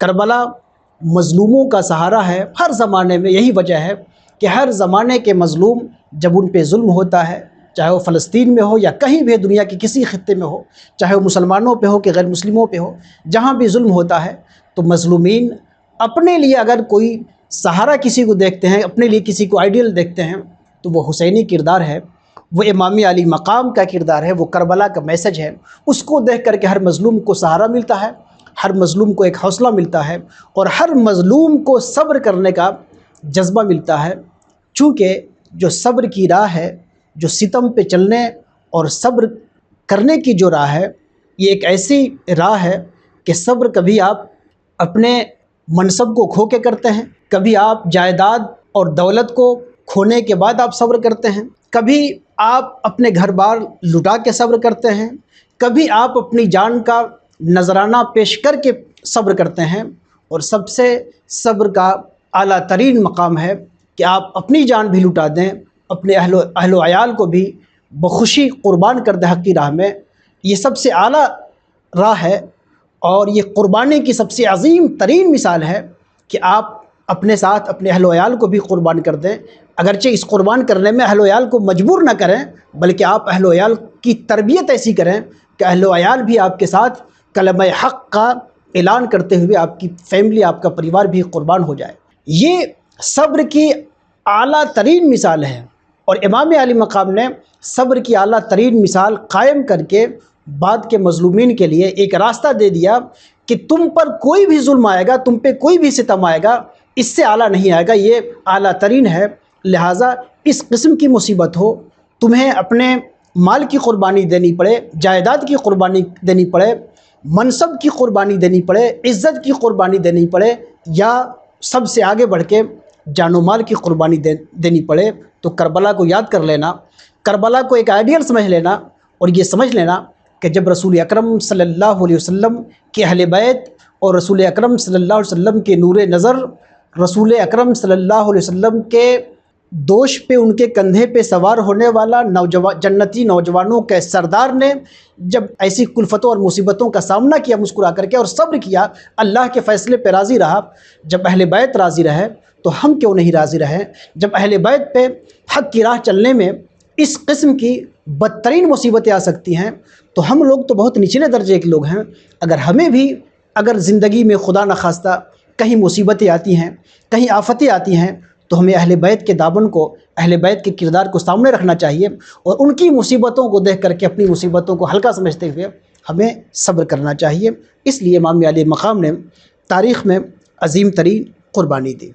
کربلا مظلوموں کا سہارا ہے ہر زمانے میں. یہی وجہ ہے کہ ہر زمانے کے مظلوم جب ان پہ ظلم ہوتا ہے، چاہے وہ فلسطین میں ہو یا کہیں بھی دنیا کے کسی خطے میں ہو، چاہے وہ مسلمانوں پہ ہو کہ غیر مسلموں پہ ہو، جہاں بھی ظلم ہوتا ہے تو مظلومین اپنے لیے اگر کوئی سہارا کسی کو دیکھتے ہیں، اپنے لیے کسی کو آئیڈیل دیکھتے ہیں، تو وہ حسینی کردار ہے، وہ امام علی مقام کا کردار ہے، وہ کربلا کا میسج ہے. اس کو دیکھ کر کے ہر مظلوم کو سہارا ملتا ہے، ہر مظلوم کو ایک حوصلہ ملتا ہے، اور ہر مظلوم کو صبر کرنے کا جذبہ ملتا ہے. چونکہ جو صبر کی راہ ہے، جو ستم پہ چلنے اور صبر کرنے کی جو راہ ہے، یہ ایک ایسی راہ ہے کہ صبر کبھی آپ اپنے منصب کو کھو کے کرتے ہیں، کبھی آپ جائیداد اور دولت کو کھونے کے بعد آپ صبر کرتے ہیں، کبھی آپ اپنے گھر بار لٹا کے صبر کرتے ہیں، کبھی آپ اپنی جان کا نذرانہ پیش کر کے صبر کرتے ہیں، اور سب سے صبر کا اعلیٰ ترین مقام ہے کہ آپ اپنی جان بھی لٹا دیں، اپنے اہل و عیال کو بھی بخوشی قربان کر دیں حق کی راہ میں. یہ سب سے اعلیٰ راہ ہے، اور یہ قربانی کی سب سے عظیم ترین مثال ہے کہ آپ اپنے ساتھ اپنے اہل و عیال کو بھی قربان کر دیں. اگرچہ اس قربان کرنے میں اہل و عیال کو مجبور نہ کریں، بلکہ آپ اہل و عیال کی تربیت ایسی کریں کہ اہل و عیال بھی آپ کے ساتھ کلمہ حق کا اعلان کرتے ہوئے آپ کی فیملی، آپ کا پریوار بھی قربان ہو جائے. یہ صبر کی اعلیٰ ترین مثال ہے، اور امام علی مقام نے صبر کی اعلیٰ ترین مثال قائم کر کے بعد کے مظلومین کے لیے ایک راستہ دے دیا کہ تم پر کوئی بھی ظلم آئے گا، تم پہ کوئی بھی ستم آئے گا، اس سے اعلیٰ نہیں آئے گا، یہ اعلیٰ ترین ہے. لہٰذا اس قسم کی مصیبت ہو، تمہیں اپنے مال کی قربانی دینی پڑے، جائیداد کی قربانی دینی پڑے، منصب کی قربانی دینی پڑے، عزت کی قربانی دینی پڑے، یا سب سے آگے بڑھ کے جان و مال کی قربانی دینی پڑے، تو کربلا کو یاد کر لینا، کربلا کو ایک آئیڈیل سمجھ لینا، اور یہ سمجھ لینا کہ جب رسول اکرم صلی اللہ علیہ وسلم کے اہل بیت اور رسول اکرم صلی اللہ علیہ وسلم کے نور نظر، رسول اکرم صلی اللہ علیہ وسلم کے دوش پہ، ان کے کندھے پہ سوار ہونے والا جنتی نوجوانوں کے سردار نے جب ایسی کلفتوں اور مصیبتوں کا سامنا کیا مسکرا کر کے اور صبر کیا، اللہ کے فیصلے پہ راضی رہا، جب اہل بیت راضی رہے تو ہم کیوں نہیں راضی رہیں؟ جب اہل بیت پہ حق کی راہ چلنے میں اس قسم کی بدترین مصیبتیں آ سکتی ہیں، تو ہم لوگ تو بہت نچلے درجے کے لوگ ہیں. اگر ہمیں بھی اگر زندگی میں خدا نخواستہ کہیں مصیبتیں آتی ہیں، کہیں آفتیں آتی ہیں، تو ہمیں اہل بیت کے دامن کو، اہل بیت کے کردار کو سامنے رکھنا چاہیے، اور ان کی مصیبتوں کو دیکھ کر کے اپنی مصیبتوں کو ہلکا سمجھتے ہوئے ہمیں صبر کرنا چاہیے. اس لیے امام علی مقام نے تاریخ میں عظیم ترین قربانی دی.